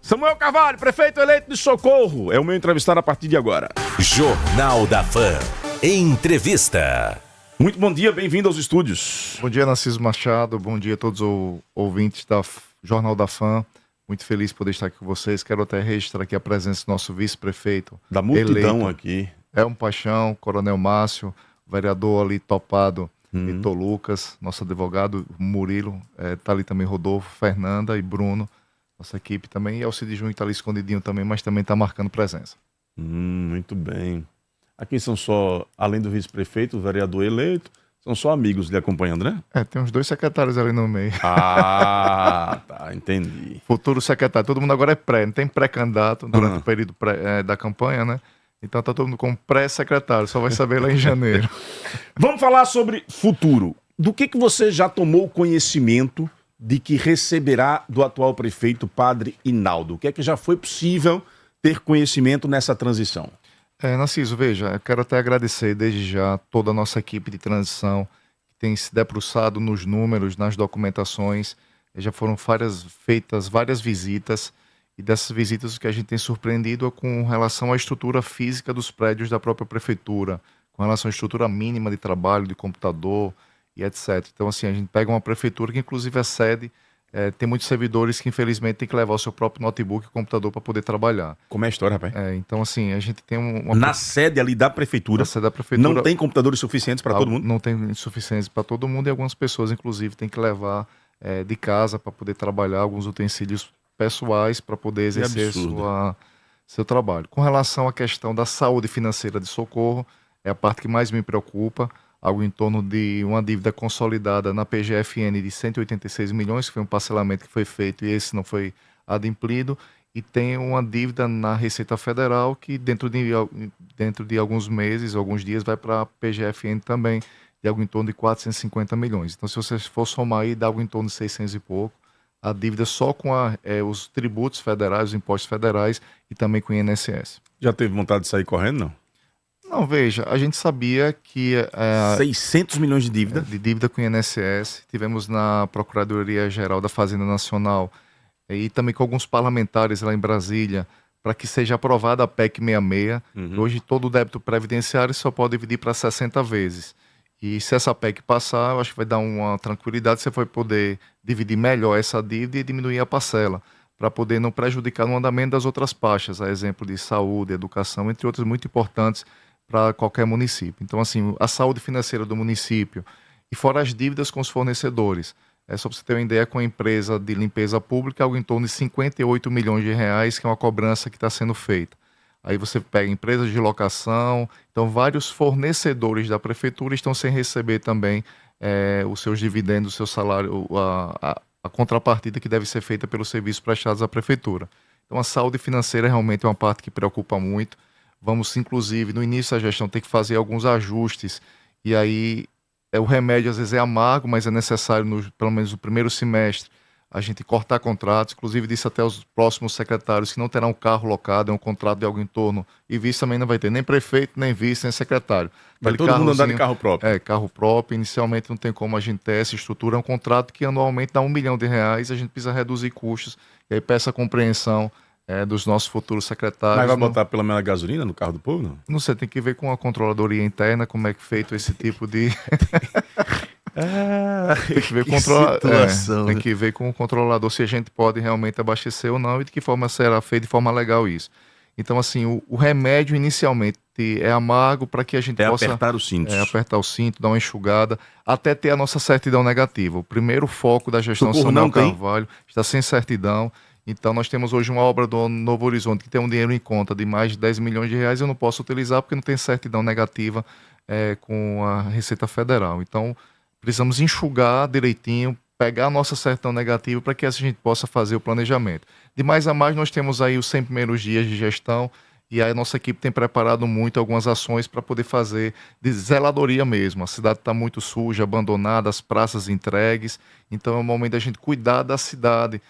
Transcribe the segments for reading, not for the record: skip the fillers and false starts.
Samuel Carvalho, prefeito eleito de Socorro, é o meu entrevistado a partir de agora. Jornal da Fã. Entrevista. Muito bom dia, bem-vindo aos estúdios. Bom dia, Narciso Machado, bom dia a todos os ouvintes da Jornal da Fã. Muito feliz por poder estar aqui com vocês. Quero até registrar aqui a presença do nosso vice-prefeito. Da multidão eleito. aqui. É um paixão, Coronel Márcio, vereador ali topado, Vitor Lucas, nosso advogado Murilo, tá ali também Rodolfo, Fernanda e Bruno, nossa equipe também. E Alcide Júnior está ali escondidinho também, mas também está marcando presença. Muito bem. Aqui são só, além do vice-prefeito, o vereador eleito, são só amigos lhe acompanhando, né? Tem uns 2 secretários ali no meio. Ah, tá, entendi. Futuro secretário. Todo mundo agora é pré, não tem pré-candidato durante o período da campanha, né? Então tá todo mundo como pré-secretário, só vai saber lá em janeiro. Vamos falar sobre futuro. Do que você já tomou conhecimento de que receberá do atual prefeito, Padre Hinaldo? O que é que já foi possível ter conhecimento nessa transição? Narciso, veja, eu quero até agradecer desde já toda a nossa equipe de transição que tem se debruçado nos números, nas documentações. Já foram feitas várias visitas, e dessas visitas o que a gente tem surpreendido é com relação à estrutura física dos prédios da própria prefeitura, com relação à estrutura mínima de trabalho, de computador e etc. Então, assim, a gente pega uma prefeitura que inclusive é sede, tem muitos servidores que infelizmente tem que levar o seu próprio notebook e computador para poder trabalhar. Como é a história, rapaz? Então, assim, a gente tem Na sede ali da prefeitura, não tem computadores suficientes para todo mundo? Não tem suficientes para todo mundo, e algumas pessoas, inclusive, têm que levar de casa para poder trabalhar alguns utensílios pessoais para poder exercer seu trabalho. Com relação à questão da saúde financeira de Socorro, é a parte que mais me preocupa, algo em torno de uma dívida consolidada na PGFN de 186 milhões, que foi um parcelamento que foi feito e esse não foi adimplido, e tem uma dívida na Receita Federal que dentro de alguns meses, alguns dias, vai para a PGFN também, de algo em torno de 450 milhões. Então, se você for somar aí, dá algo em torno de 600 e pouco, a dívida só com os tributos federais, os impostos federais e também com o INSS. Já teve vontade de sair correndo, não? Não, veja, a gente sabia que... 600 milhões de dívida? De dívida com o INSS. Tivemos na Procuradoria-Geral da Fazenda Nacional e também com alguns parlamentares lá em Brasília para que seja aprovada a PEC 66. Hoje todo o débito previdenciário só pode dividir para 60 vezes. E se essa PEC passar, eu acho que vai dar uma tranquilidade, você vai poder dividir melhor essa dívida e diminuir a parcela, para poder não prejudicar no andamento das outras pastas, a exemplo de saúde, educação, entre outras muito importantes para qualquer município. Então, assim, a saúde financeira do município e fora as dívidas com os fornecedores. Só para você ter uma ideia, com a empresa de limpeza pública, algo em torno de 58 milhões de reais, que é uma cobrança que está sendo feita. Aí você pega empresas de locação, então vários fornecedores da prefeitura estão sem receber também os seus dividendos, o seu salário, a contrapartida que deve ser feita pelos serviços prestados à prefeitura. Então a saúde financeira realmente é uma parte que preocupa muito. Vamos, inclusive, no início da gestão, ter que fazer alguns ajustes, e aí o remédio às vezes é amargo, mas é necessário, pelo menos no primeiro semestre, a gente cortar contratos. Inclusive disse até aos próximos secretários que não terá um carro locado, é um contrato de algo em torno, e vice também não vai ter nem prefeito, nem vice, nem secretário. Vai todo mundo andar de carro próprio. Carro próprio. Inicialmente não tem como a gente ter essa estrutura, é um contrato que anualmente dá R$1 milhão, a gente precisa reduzir custos, e aí peço a compreensão dos nossos futuros secretários. Mas vai botar pela menos gasolina no carro do povo, não? Não sei, tem que ver com a controladoria interna como é que é feito esse tipo de... tem que ver tem que ver com o controlador se a gente pode realmente abastecer ou não e de que forma será feito de forma legal isso. Então, assim, o remédio inicialmente é amargo para que a gente possa... apertar os cintos. Apertar o cinto, dar uma enxugada, até ter a nossa certidão negativa. O primeiro foco da gestão Samuel Carvalho está sem certidão. Então, nós temos hoje uma obra do Novo Horizonte que tem um dinheiro em conta de mais de 10 milhões de reais, eu não posso utilizar porque não tem certidão negativa com a Receita Federal. Então, precisamos enxugar direitinho, pegar a nossa certidão negativa para que a gente possa fazer o planejamento. De mais a mais, nós temos aí os 100 primeiros dias de gestão e a nossa equipe tem preparado muito algumas ações para poder fazer de zeladoria mesmo. A cidade está muito suja, abandonada, as praças entregues, então é o momento da gente cuidar da cidade.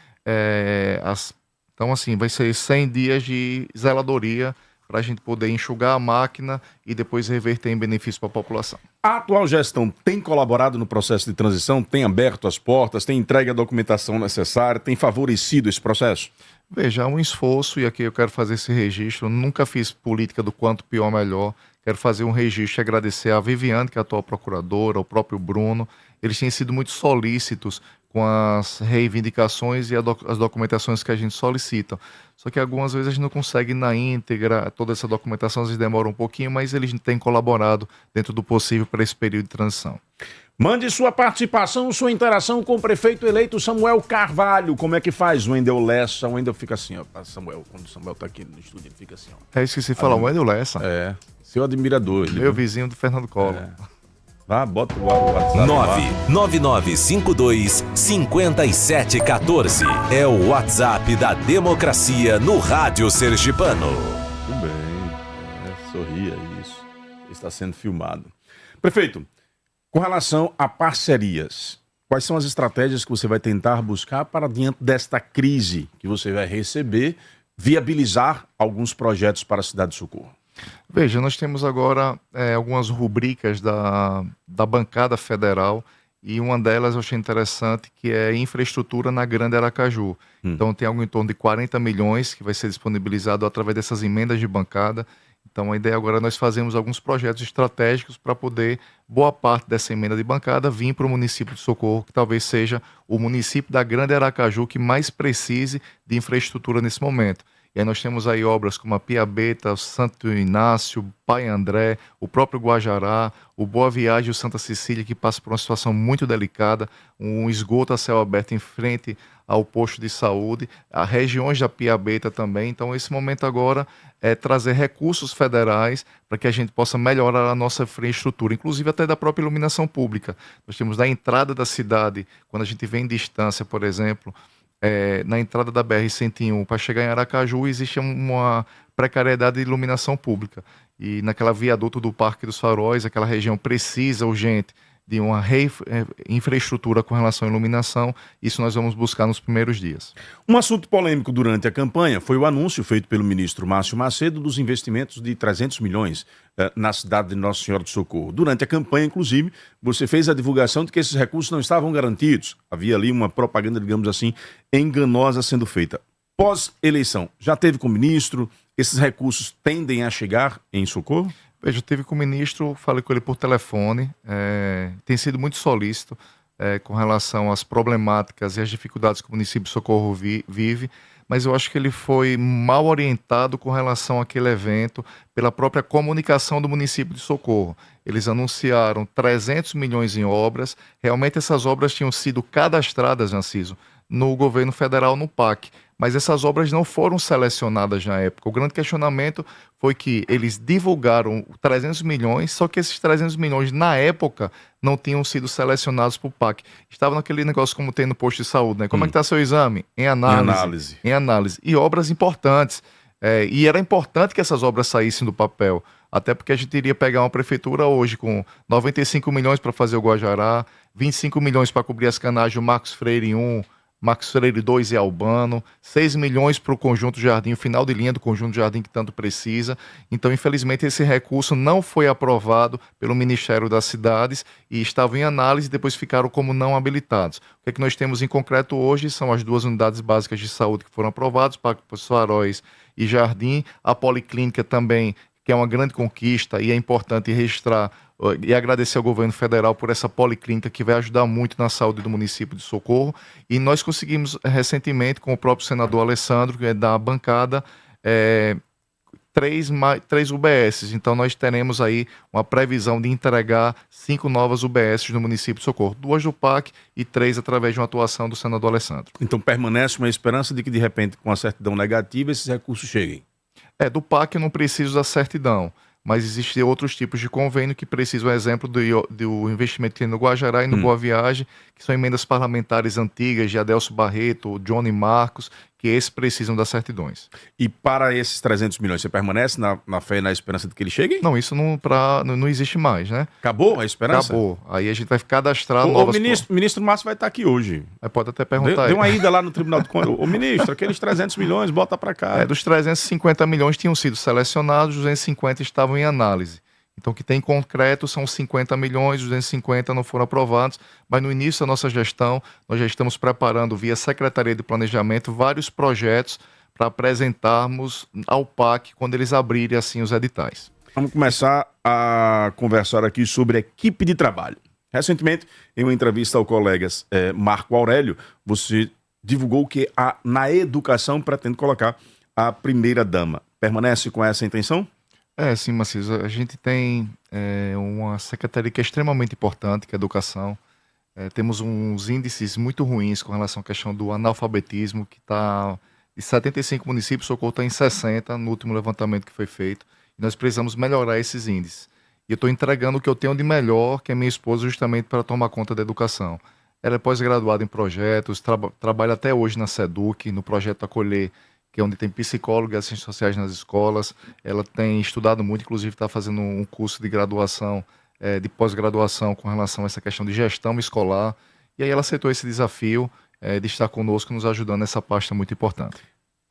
Então, assim, vai ser 100 dias de zeladoria para a gente poder enxugar a máquina e depois reverter em benefício para a população. A atual gestão tem colaborado no processo de transição, tem aberto as portas, tem entregue a documentação necessária, tem favorecido esse processo? Veja, há um esforço, e aqui eu quero fazer esse registro. Eu nunca fiz política do quanto pior, melhor. Quero fazer um registro e agradecer a Viviane, que é a atual procuradora, o próprio Bruno. Eles têm sido muito solícitos com as reivindicações e as documentações que a gente solicita. Só que algumas vezes a gente não consegue na íntegra, toda essa documentação às vezes demora um pouquinho, mas eles têm colaborado dentro do possível para esse período de transição. Mande sua participação, sua interação com o prefeito eleito Samuel Carvalho. Como é que faz o Wendel Lessa? O Wendel fica assim, ó. Samuel, quando o Samuel tá aqui no estúdio, ele fica assim, ó. É isso que você fala, o Wendel Lessa. É, seu admirador. Ele, meu vizinho do Fernando Collor. É. Vá, bota o WhatsApp. 99952-5714 é o WhatsApp da democracia no Rádio Sergipano. Tudo bem, sorria isso. Está sendo filmado. Prefeito, com relação a parcerias, quais são as estratégias que você vai tentar buscar para, diante desta crise que você vai receber, viabilizar alguns projetos para a Cidade de Socorro? Veja, nós temos agora algumas rubricas da bancada federal e uma delas eu achei interessante, que é infraestrutura na Grande Aracaju. Então tem algo em torno de 40 milhões que vai ser disponibilizado através dessas emendas de bancada. Então a ideia agora é nós fazermos alguns projetos estratégicos para poder boa parte dessa emenda de bancada vir para o município de Socorro, que talvez seja o município da Grande Aracaju que mais precise de infraestrutura nesse momento. E aí nós temos aí obras como a Piabeta, o Santo Inácio, Pai André, o próprio Guajará, o Boa Viagem e o Santa Cecília, que passa por uma situação muito delicada, um esgoto a céu aberto em frente ao posto de saúde, as regiões da Piabeta também. Então esse momento agora é trazer recursos federais para que a gente possa melhorar a nossa infraestrutura, inclusive até da própria iluminação pública. Nós temos da entrada da cidade, quando a gente vem em distância, por exemplo, na entrada da BR-101 para chegar em Aracaju existe uma precariedade de iluminação pública e naquela viaduto do Parque dos Faróis aquela região precisa urgente de uma infraestrutura com relação à iluminação. Isso nós vamos buscar nos primeiros dias. Um assunto polêmico durante a campanha foi o anúncio feito pelo ministro Márcio Macedo dos investimentos de 300 milhões na cidade de Nossa Senhora do Socorro. Durante a campanha, inclusive, você fez a divulgação de que esses recursos não estavam garantidos. Havia ali uma propaganda, digamos assim, enganosa sendo feita. Pós-eleição, já teve com o ministro? Esses recursos tendem a chegar em Socorro? Veja, eu tive com o ministro, falei com ele por telefone, tem sido muito solícito com relação às problemáticas e às dificuldades que o município de Socorro vive, mas eu acho que ele foi mal orientado com relação àquele evento pela própria comunicação do município de Socorro. Eles anunciaram 300 milhões em obras, realmente essas obras tinham sido cadastradas, Narciso, no governo federal, no PAC, mas essas obras não foram selecionadas na época. O grande questionamento foi que eles divulgaram 300 milhões, só que esses 300 milhões, na época, não tinham sido selecionados para o PAC. Estava naquele negócio como tem no posto de saúde, né? Como é que está seu exame? Em análise. Em análise. E obras importantes. E era importante que essas obras saíssem do papel. Até porque a gente iria pegar uma prefeitura hoje com 95 milhões para fazer o Guajará, 25 milhões para cobrir as canais do Marcos Freire 1, Marcos Freire 2 e Albano, 6 milhões para o Conjunto Jardim, o final de linha do Conjunto Jardim que tanto precisa. Então, infelizmente, esse recurso não foi aprovado pelo Ministério das Cidades e estavam em análise e depois ficaram como não habilitados. O que nós temos em concreto hoje são as 2 unidades básicas de saúde que foram aprovadas, Parque dos Faróis e Jardim, a Policlínica também, que é uma grande conquista e é importante registrar e agradecer ao governo federal por essa policlínica que vai ajudar muito na saúde do município de Socorro. E nós conseguimos recentemente, com o próprio senador Alessandro, que é da bancada, 3 UBSs. Então nós teremos aí uma previsão de entregar 5 novas UBSs no município de Socorro. 2 do PAC e 3 através de uma atuação do senador Alessandro. Então permanece uma esperança de que, de repente, com a certidão negativa, esses recursos cheguem? Do PAC eu não preciso da certidão, mas existem outros tipos de convênio que precisam, exemplo, do investimento que tem no Guajará e no Boa Viagem, que são emendas parlamentares antigas de Adelso Barreto, Johnny Marcos, que esses precisam das certidões. E para esses 300 milhões, você permanece na fé e na esperança de que eles cheguem? Não, isso não existe mais, né? Acabou a esperança? Acabou. Aí a gente vai cadastrar O ministro Márcio vai estar aqui hoje. Aí pode até perguntar. Deu uma ida lá no Tribunal de Contas. Ô ministro, aqueles 300 milhões, bota para cá. Dos 350 milhões tinham sido selecionados, 250 estavam em análise. Então, o que tem em concreto são 50 milhões, 250 não foram aprovados, mas no início da nossa gestão, nós já estamos preparando, via Secretaria de Planejamento, vários projetos para apresentarmos ao PAC quando eles abrirem assim os editais. Vamos começar a conversar aqui sobre equipe de trabalho. Recentemente, em uma entrevista ao colega Marco Aurélio, você divulgou que na educação pretende colocar a primeira-dama. Permanece com essa intenção? Sim, Maciço. A gente tem uma secretaria que é extremamente importante, que é a educação. Temos uns índices muito ruins com relação à questão do analfabetismo, que está de 75 municípios, Socorro está em 60 no último levantamento que foi feito. E nós precisamos melhorar esses índices. E eu estou entregando o que eu tenho de melhor, que é minha esposa, justamente para tomar conta da educação. Ela é pós-graduada em projetos, trabalha até hoje na SEDUC, no projeto Acolher, que é onde tem psicólogo e assistentes sociais nas escolas. Ela tem estudado muito, inclusive está fazendo um curso de graduação, de pós-graduação com relação a essa questão de gestão escolar. E aí ela aceitou esse desafio de estar conosco, nos ajudando nessa pasta muito importante.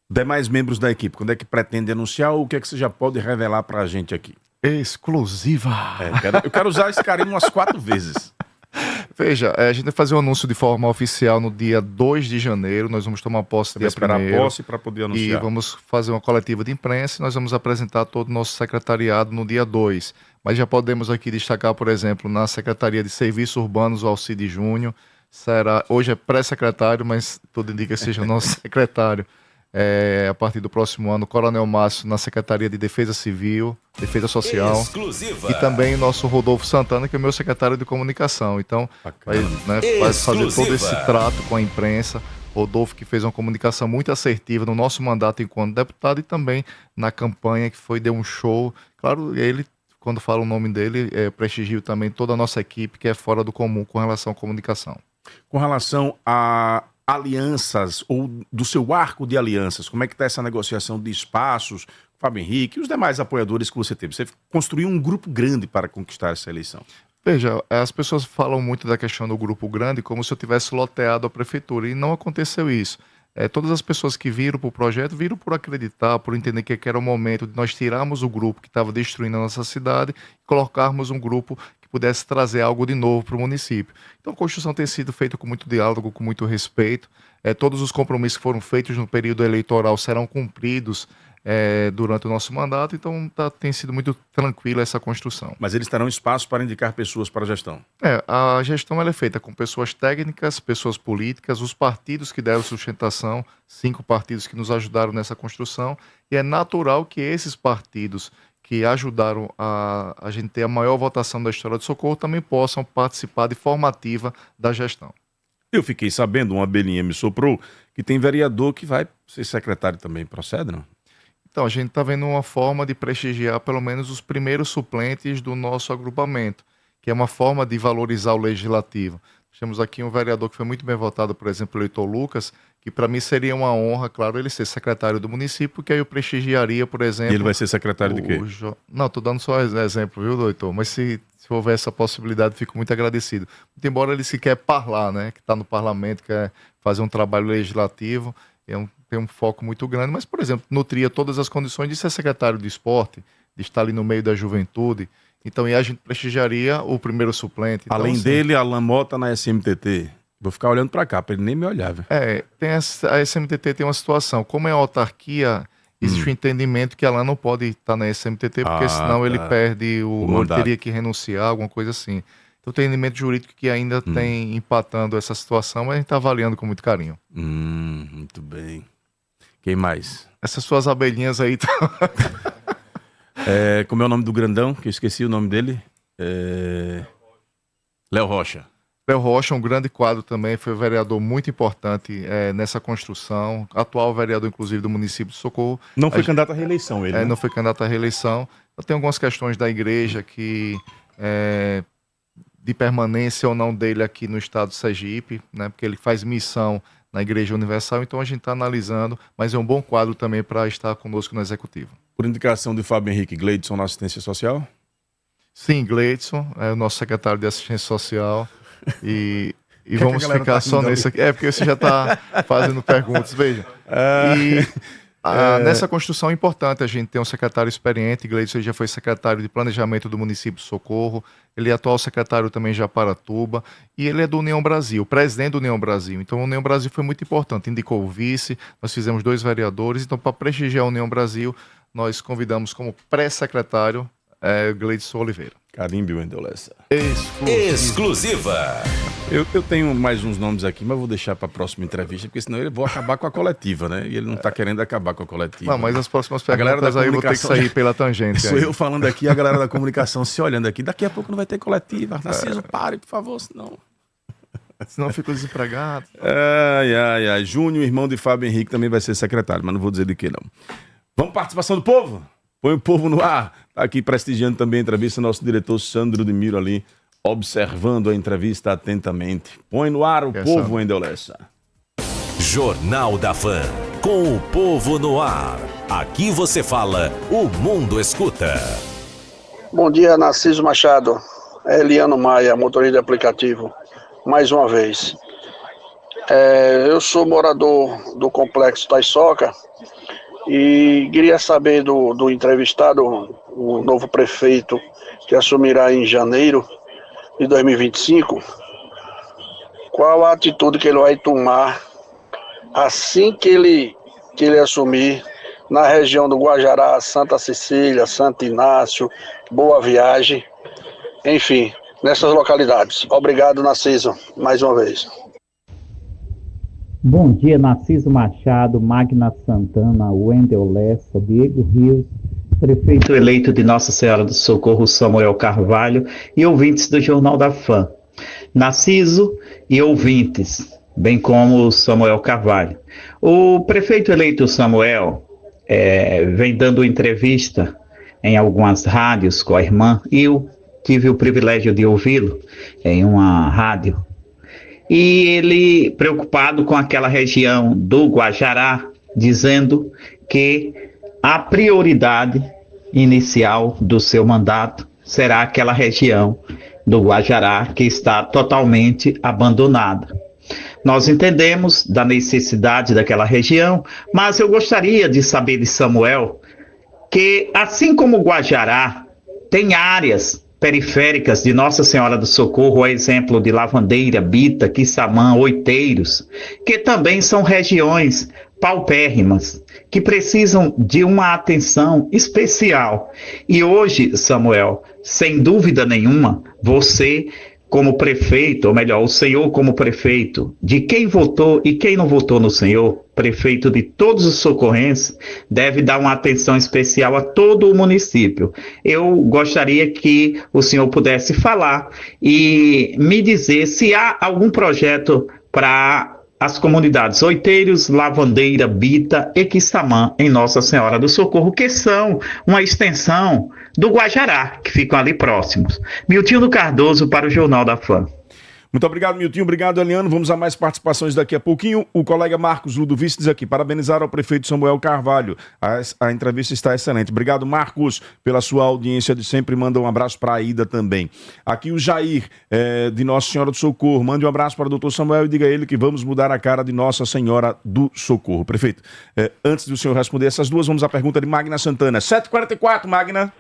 Demais membros da equipe, quando é que pretende anunciar ou o que é que você já pode revelar para a gente aqui? Exclusiva! Eu quero usar esse carinho umas 4 vezes. Veja, a gente vai fazer um anúncio de forma oficial no dia 2 de janeiro, nós vamos tomar posse Você dia vai esperar 1º. a posse para poder anunciar. E vamos fazer uma coletiva de imprensa e nós vamos apresentar todo o nosso secretariado no dia 2. Mas já podemos aqui destacar, por exemplo, na Secretaria de Serviços Urbanos, o Alcide Júnior, hoje é pré-secretário, mas tudo indica que seja o nosso secretário. A partir do próximo ano, Coronel Márcio na Secretaria de Defesa Civil, Defesa Social. Exclusiva. E também o nosso Rodolfo Santana, que é o meu secretário de Comunicação. Então, vai fazer todo esse trato com a imprensa. Rodolfo, que fez uma comunicação muito assertiva no nosso mandato enquanto deputado e também na campanha, que deu um show. Claro, ele, quando fala o nome dele, prestigio também toda a nossa equipe, que é fora do comum com relação à comunicação. Com relação a alianças ou do seu arco de alianças, como é que está essa negociação de espaços, Fábio Henrique e os demais apoiadores que você teve? Você construiu um grupo grande para conquistar essa eleição. Veja, as pessoas falam muito da questão do grupo grande como se eu tivesse loteado a prefeitura, e não aconteceu isso. Todas as pessoas que viram para o projeto, viram por acreditar, por entender que era o momento de nós tirarmos o grupo que estava destruindo a nossa cidade e colocarmos um grupo que pudesse trazer algo de novo para o município. Então a construção tem sido feita com muito diálogo, com muito respeito. Todos os compromissos que foram feitos no período eleitoral serão cumpridos durante o nosso mandato, então tem sido muito tranquila essa construção. Mas eles terão espaço para indicar pessoas para a gestão? A gestão ela é feita com pessoas técnicas, pessoas políticas, os partidos que deram sustentação, 5 partidos que nos ajudaram nessa construção, e é natural que esses partidos que ajudaram a gente ter a maior votação da história do Socorro também possam participar de formativa da gestão. Eu fiquei sabendo, uma abelhinha me soprou, que tem vereador que vai ser secretário também, procede, não? Então, a gente está vendo uma forma de prestigiar pelo menos os primeiros suplentes do nosso agrupamento, que é uma forma de valorizar o legislativo. Temos aqui um vereador que foi muito bem votado, por exemplo, o eleitor Lucas, que para mim seria uma honra, claro, ele ser secretário do município, que aí eu prestigiaria, por exemplo... E ele vai ser secretário de quê? Não, estou dando só exemplo, viu, doutor? Mas se houver essa possibilidade, fico muito agradecido. Muito embora ele se quer parlar, né? Que está no parlamento, quer fazer um trabalho legislativo, tem um foco muito grande, mas, por exemplo, nutria todas as condições de ser secretário de esporte, de estar ali no meio da juventude. Então, e a gente prestigiaria o primeiro suplente. Então, além dele, Alan Mota na SMTT. Vou ficar olhando para cá, para ele nem me olhar. Viu? A SMTT tem uma situação. Como é autarquia, existe um entendimento que Alan não pode estar na SMTT, porque senão ele perde ele teria que renunciar, alguma coisa assim. Então, tem entendimento jurídico que ainda tem empatando essa situação, mas a gente está avaliando com muito carinho. Muito bem. Quem mais? Essas suas abelhinhas aí... Como é o nome do grandão? Que eu esqueci o nome dele. Léo Rocha. Léo Rocha, um grande quadro também, foi um vereador muito importante nessa construção, atual vereador, inclusive, do município de Socorro. Não foi candidato à reeleição, ele, né? Não foi candidato à reeleição. Eu tenho algumas questões da igreja que... de permanência ou não dele aqui no estado do Sergipe, né, porque ele faz missão na Igreja Universal, então a gente está analisando, mas é um bom quadro também para estar conosco no Executivo. Por indicação de Fábio Henrique Gleidson na assistência social? Sim, Gleidson é o nosso secretário de assistência social e vamos ficar só nisso aqui. Porque você já está fazendo perguntas, veja. Nessa construção é importante a gente ter um secretário experiente. Gleidson já foi secretário de planejamento do município de Socorro, ele é atual secretário também de Japaratuba e ele é do União Brasil, presidente do União Brasil. Então, a União Brasil foi muito importante, indicou o vice, nós fizemos 2 vereadores. Então, para prestigiar a União Brasil, nós convidamos como pré-secretário Gleidson Oliveira. Carimbe, Wendel Lessa. Exclusiva. Eu tenho mais uns nomes aqui, mas vou deixar para a próxima entrevista, porque senão eu vou acabar com a coletiva, né? E ele não está querendo acabar com a coletiva. Não, mas as próximas perguntas aí eu vou ter que sair pela tangente. Sou eu falando aqui, a galera da comunicação se olhando aqui. Daqui a pouco não vai ter coletiva. Narciso, pare, por favor, senão... Senão eu fico desempregado. Júnior, irmão de Fábio Henrique, também vai ser secretário, mas não vou dizer de que não. Vamos participação do povo? Põe o povo no ar. Está aqui prestigiando também a entrevista nosso diretor Sandro de Miro ali, observando a entrevista atentamente. Põe no ar o povo, Wendel Lessa. Jornal da Fã, com o povo no ar. Aqui você fala, o mundo escuta. Bom dia, Narciso Machado. Eliano Maia, motorista de aplicativo. Mais uma vez. Eu sou morador do Complexo Taiçoca e queria saber do entrevistado, o novo prefeito que assumirá em janeiro de 2025, qual a atitude que ele vai tomar assim que ele assumir na região do Guajará, Santa Cecília, Santo Inácio, Boa Viagem, enfim, nessas localidades. Obrigado, Narciso, mais uma vez. Bom dia, Narciso Machado, Magna Santana, Wendel Lessa, Diego Rios, prefeito eleito de Nossa Senhora do Socorro, Samuel Carvalho, e ouvintes do Jornal da Fã. Narciso e ouvintes, bem como o Samuel Carvalho. O prefeito eleito Samuel vem dando entrevista em algumas rádios com a irmã, e eu tive o privilégio de ouvi-lo em uma rádio. E ele, preocupado com aquela região do Guajará, dizendo que a prioridade inicial do seu mandato será aquela região do Guajará que está totalmente abandonada. Nós entendemos da necessidade daquela região, mas eu gostaria de saber de Samuel que, assim como o Guajará tem áreas periféricas de Nossa Senhora do Socorro, a exemplo de Lavandeira, Bita, Quissamã, Oiteiros, que também são regiões paupérrimas, que precisam de uma atenção especial. E hoje, Samuel, sem dúvida nenhuma, você como prefeito, ou melhor, o senhor como prefeito, de quem votou e quem não votou no senhor, prefeito de todos os socorrenses, deve dar uma atenção especial a todo o município. Eu gostaria que o senhor pudesse falar e me dizer se há algum projeto para as comunidades Oiteiros, Lavandeira, Bita e Quissamã, em Nossa Senhora do Socorro, que são uma extensão do Guajará, que ficam ali próximos. Miltinho Cardoso para o Jornal da Fã. Muito obrigado, Miltinho. Obrigado, Eliano. Vamos a mais participações daqui a pouquinho. O colega Marcos Ludovice diz aqui, parabenizar ao prefeito Samuel Carvalho. A entrevista está excelente. Obrigado, Marcos, pela sua audiência de sempre. Manda um abraço para a Ida também. Aqui o Jair, de Nossa Senhora do Socorro. Mande um abraço para o doutor Samuel e diga a ele que vamos mudar a cara de Nossa Senhora do Socorro. Prefeito, antes do senhor responder essas duas, vamos à pergunta de Magna Santana. 7h44, Magna.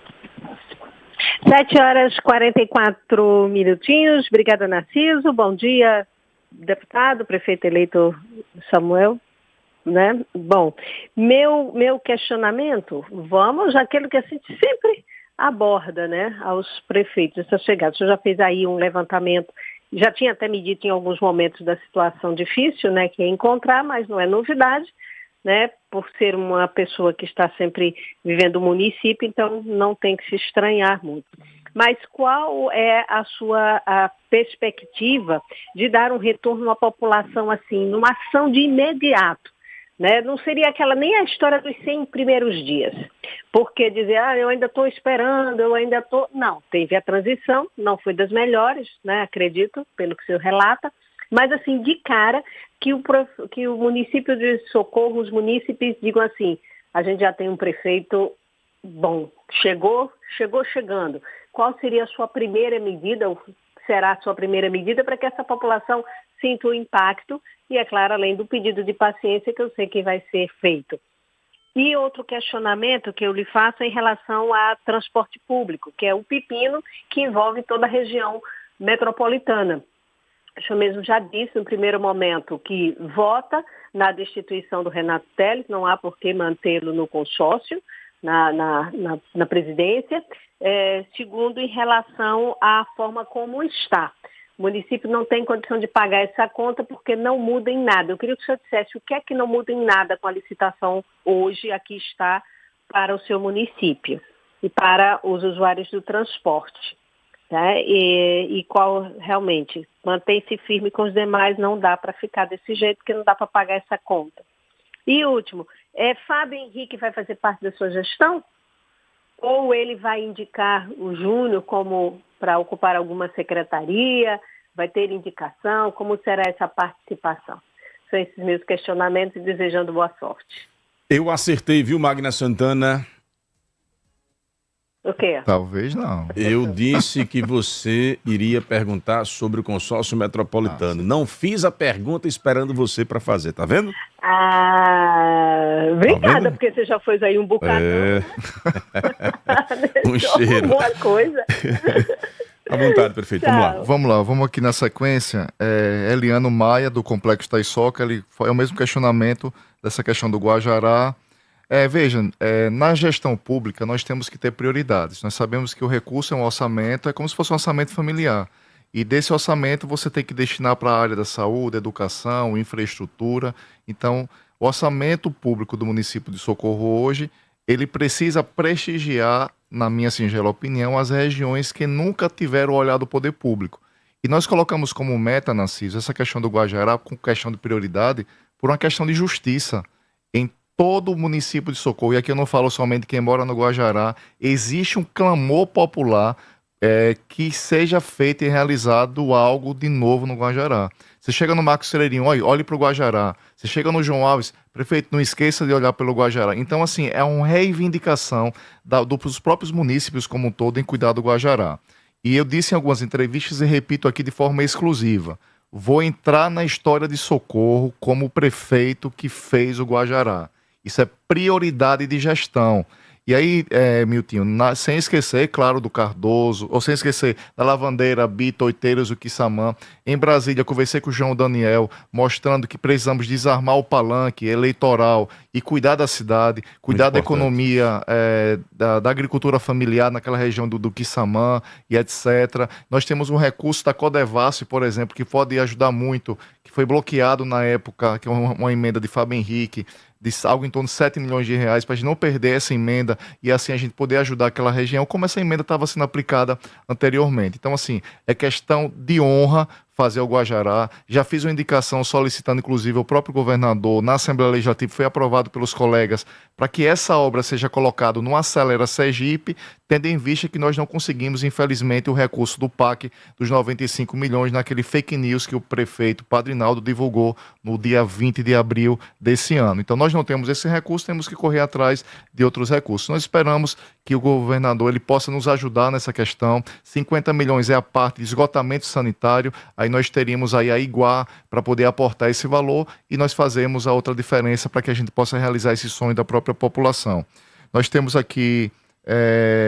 7h44 minutinhos. Obrigada, Narciso. Bom dia, deputado, prefeito eleito Samuel. Né? Bom, meu questionamento, vamos àquilo que a gente sempre aborda, né, aos prefeitos, essa chegada. O senhor já fez aí um levantamento, já tinha até me dito em alguns momentos da situação difícil, né, que é encontrar, mas não é novidade, né, por ser uma pessoa que está sempre vivendo o município, então não tem que se estranhar muito. Mas qual é a sua perspectiva de dar um retorno à população assim, numa ação de imediato? Né? Não seria aquela nem a história dos 100 primeiros dias, porque dizer, eu ainda estou esperando, eu ainda estou... Não, teve a transição, não foi das melhores, né? Acredito, pelo que o senhor relata, Mas, assim, de cara, que o município de Socorro, os munícipes digam assim, a gente já tem um prefeito bom, chegando. Qual seria a sua primeira medida, ou será a sua primeira medida para que essa população sinta o impacto? E, é claro, além do pedido de paciência que eu sei que vai ser feito. E outro questionamento que eu lhe faço é em relação a transporte público, que é o pepino que envolve toda a região metropolitana. Eu mesmo já disse no primeiro momento que vota na destituição do Renato Telles, não há por que mantê-lo no consórcio, na presidência. Segundo, em relação à forma como está. O município não tem condição de pagar essa conta porque não muda em nada. Eu queria que o senhor dissesse o que é que não muda em nada com a licitação hoje, aqui está, para o seu município e para os usuários do transporte. Né? E qual realmente mantém-se firme com os demais, não dá para ficar desse jeito, porque não dá para pagar essa conta. E último, Fábio Henrique vai fazer parte da sua gestão? Ou ele vai indicar o Júnior como para ocupar alguma secretaria? Vai ter indicação? Como será essa participação? São esses meus questionamentos e desejando boa sorte. Eu acertei, viu, Magna Santana? O quê? Talvez não. Eu disse que você iria perguntar sobre o consórcio metropolitano. Não fiz a pergunta esperando você para fazer, tá vendo? Obrigada, porque você já fez aí um bocado. Um cheiro. Boa coisa. À vontade, prefeito. Vamos lá, vamos aqui na sequência. Eliano Maia, do Complexo Taiçoca, é o mesmo questionamento dessa questão do Guajará. Veja, na gestão pública nós temos que ter prioridades. Nós sabemos que o recurso é um orçamento, é como se fosse um orçamento familiar. E desse orçamento você tem que destinar para a área da saúde, educação, infraestrutura. Então, o orçamento público do município de Socorro hoje, ele precisa prestigiar, na minha singela opinião, as regiões que nunca tiveram o olhar do poder público. E nós colocamos como meta, Narciso, essa questão do Guajará com questão de prioridade por uma questão de justiça. Em todo o município de Socorro, e aqui eu não falo somente quem mora no Guajará, existe um clamor popular que seja feito e realizado algo de novo no Guajará. Você chega no Marcos Celeirinho, olhe para o Guajará. Você chega no João Alves, prefeito, não esqueça de olhar pelo Guajará. Então, assim, é uma reivindicação dos próprios munícipes como um todo em cuidar do Guajará. E eu disse em algumas entrevistas e repito aqui de forma exclusiva, vou entrar na história de Socorro como o prefeito que fez o Guajará. Isso é prioridade de gestão. E aí, Miltinho, sem esquecer, claro, do Cardoso, ou sem esquecer da Lavandeira, Bita, Oiteiros, o Quissamã. Em Brasília, conversei com o João Daniel, mostrando que precisamos desarmar o palanque eleitoral e cuidar da cidade, cuidar da economia, da agricultura familiar naquela região do Quissamã e etc. Nós temos um recurso da Codevasf, por exemplo, que pode ajudar muito, que foi bloqueado na época, que é uma emenda de Fábio Henrique, de algo em torno de 7 milhões de reais, para a gente não perder essa emenda e assim a gente poder ajudar aquela região, como essa emenda estava sendo aplicada anteriormente. Então, assim, é questão de honra fazer o Guajará. Já fiz uma indicação solicitando, inclusive, o próprio governador na Assembleia Legislativa, foi aprovado pelos colegas, para que essa obra seja colocada no Acelera Sergipe, tendo em vista que nós não conseguimos, infelizmente, o recurso do PAC dos 95 milhões naquele fake news que o prefeito Padre Naldo divulgou no dia 20 de abril desse ano. Então, nós não temos esse recurso, temos que correr atrás de outros recursos. Nós esperamos que o governador ele possa nos ajudar nessa questão. 50 milhões é a parte de esgotamento sanitário, aí nós teríamos aí a Iguá para poder aportar esse valor e nós fazemos a outra diferença para que a gente possa realizar esse sonho da própria população. Nós temos aqui,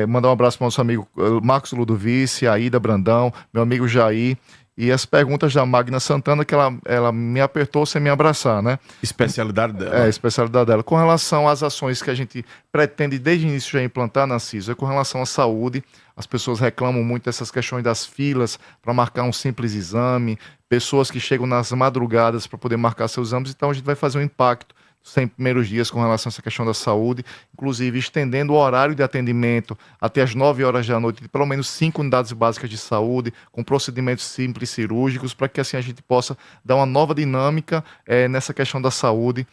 mandar um abraço para o nosso amigo Marcos Ludovice, Aida Brandão, meu amigo Jair, e as perguntas da Magna Santana, que ela me apertou sem me abraçar, né? Especialidade dela. Especialidade dela. Com relação às ações que a gente pretende desde o início já implantar, Narciso, com relação à saúde, as pessoas reclamam muito dessas questões das filas para marcar um simples exame, pessoas que chegam nas madrugadas para poder marcar seus exames, então a gente vai fazer um impacto 100 primeiros dias com relação a essa questão da saúde, inclusive estendendo o horário de atendimento até as 9 horas da noite, de pelo menos 5 unidades básicas de saúde, com procedimentos simples cirúrgicos, para que assim a gente possa dar uma nova dinâmica nessa questão da saúde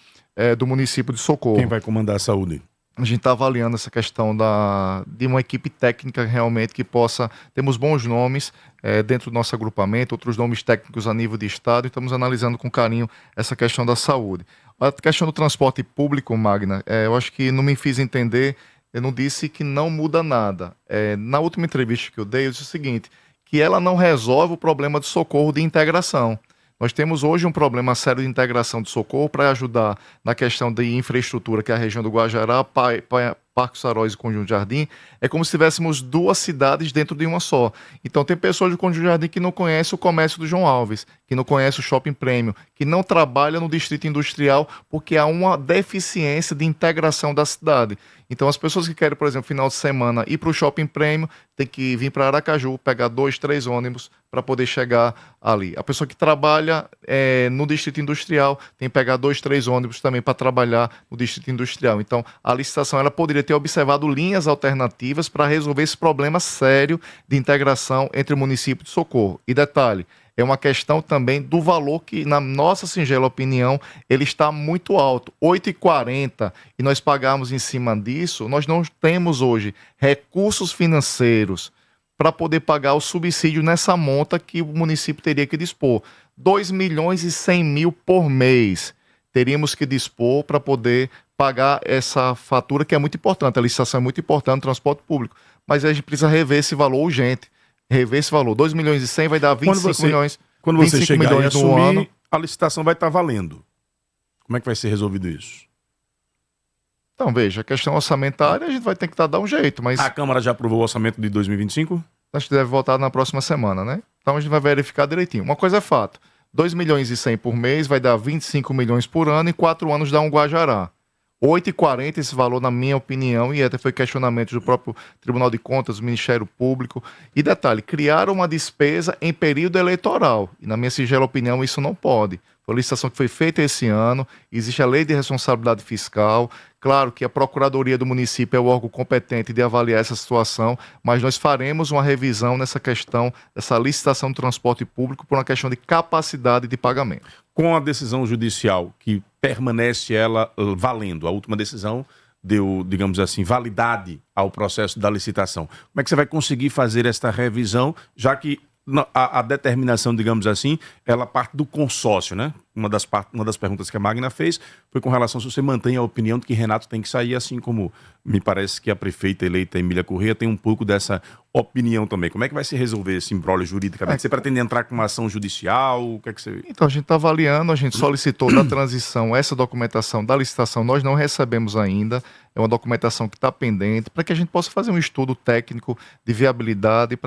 do município de Socorro. Quem vai comandar a saúde? a gente está avaliando essa questão de uma equipe técnica realmente que possa... Temos bons nomes dentro do nosso agrupamento, outros nomes técnicos a nível de estado, e estamos analisando com carinho essa questão da saúde. A questão do transporte público, Magna, eu acho que não me fiz entender, eu não disse que não muda nada. Na última entrevista que eu dei, eu disse o seguinte, que ela não resolve o problema de socorro de integração. Nós temos hoje um problema sério de integração de socorro para ajudar na questão de infraestrutura, que é a região do Guajará, Parque Saróis e Conjunto Jardim. É como se tivéssemos duas cidades dentro de uma só. Então tem pessoas do Conjunto Jardim que não conhecem o comércio do João Alves, que não conhecem o Shopping Premium, que não trabalham no distrito industrial porque há uma deficiência de integração da cidade. Então as pessoas que querem, por exemplo, final de semana ir para o Shopping Premium, tem que vir para Aracaju, pegar 2, 3 ônibus para poder chegar ali. A pessoa que trabalha no distrito industrial tem que pegar 2, 3 ônibus também para trabalhar no distrito industrial. Então a licitação ela poderia ter observado linhas alternativas para resolver esse problema sério de integração entre o município de Socorro. E detalhe, é uma questão também do valor que, na nossa singela opinião, ele está muito alto, R$ 8,40, e nós pagamos em cima disso, nós não temos hoje recursos financeiros para poder pagar o subsídio nessa monta que o município teria que dispor. 2.100.000 por mês teríamos que dispor para poder pagar essa fatura, que é muito importante, a licitação é muito importante no transporte público, mas a gente precisa rever esse valor urgente. Rever esse valor. 2.100.000 vai dar 25 milhões. Quando você chegar milhões e no assumir, ano, a licitação vai estar valendo. Como é que vai ser resolvido isso? Então, veja, a questão orçamentária a gente vai ter que dar um jeito, mas... A Câmara já aprovou o orçamento de 2025? A gente deve votar na próxima semana, né? Então a gente vai verificar direitinho. Uma coisa é fato, 2.100.000 por mês vai dar 25 milhões por ano, e 4 anos dá um Guajará. 8,40 esse valor, na minha opinião, e até foi questionamento do próprio Tribunal de Contas, do Ministério Público. E detalhe, criaram uma despesa em período eleitoral. E na minha singela opinião, isso não pode. Foi a licitação que foi feita esse ano, existe a lei de responsabilidade fiscal. Claro que a Procuradoria do município é o órgão competente de avaliar essa situação, mas nós faremos uma revisão nessa questão, dessa licitação do transporte público, por uma questão de capacidade de pagamento. Com a decisão judicial, que permanece ela valendo, a última decisão deu, digamos assim, validade ao processo da licitação. Como é que você vai conseguir fazer esta revisão, já que a determinação, digamos assim, ela parte do consórcio, né? Uma das perguntas que a Magna fez foi com relação se você mantém a opinião de que Renato tem que sair, assim como me parece que a prefeita eleita Emília Corrêa tem um pouco dessa opinião também. Como é que vai se resolver esse imbróglio juridicamente? Você pretende entrar com uma ação judicial? O que é que você... Então, a gente está avaliando, a gente solicitou da transição essa documentação da licitação, nós não recebemos ainda, é uma documentação que está pendente, para que a gente possa fazer um estudo técnico de viabilidade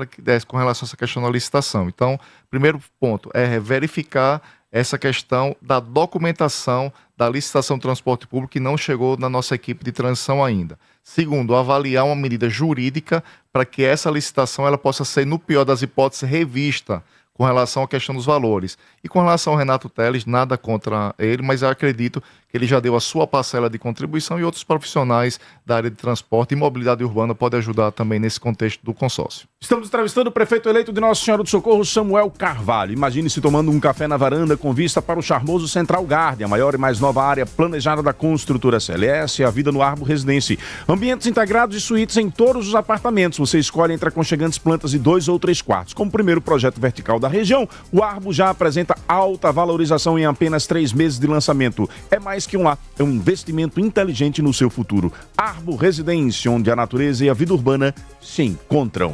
com relação a essa questão da licitação. Então, primeiro ponto é verificar essa questão da documentação da licitação do transporte público que não chegou na nossa equipe de transição ainda. Segundo, avaliar uma medida jurídica para que essa licitação ela possa ser, no pior das hipóteses, revista com relação à questão dos valores. E com relação ao Renato Teles, nada contra ele, mas eu acredito que ele já deu a sua parcela de contribuição, e outros profissionais da área de transporte e mobilidade urbana podem ajudar também nesse contexto do consórcio. Estamos entrevistando o prefeito eleito de Nossa Senhora do Socorro, Samuel Carvalho. Imagine-se tomando um café na varanda com vista para o charmoso Central Garden, a maior e mais nova área planejada da construtora CLS, a vida no Arbo Residência. Ambientes integrados e suítes em todos os apartamentos. Você escolhe entre aconchegantes plantas de 2 ou 3 quartos. Como primeiro projeto vertical da região, o Arbo já apresenta alta valorização em apenas 3 meses de lançamento. É mais que um lar, é um investimento inteligente no seu futuro. Arbo Residência, onde a natureza e a vida urbana se encontram.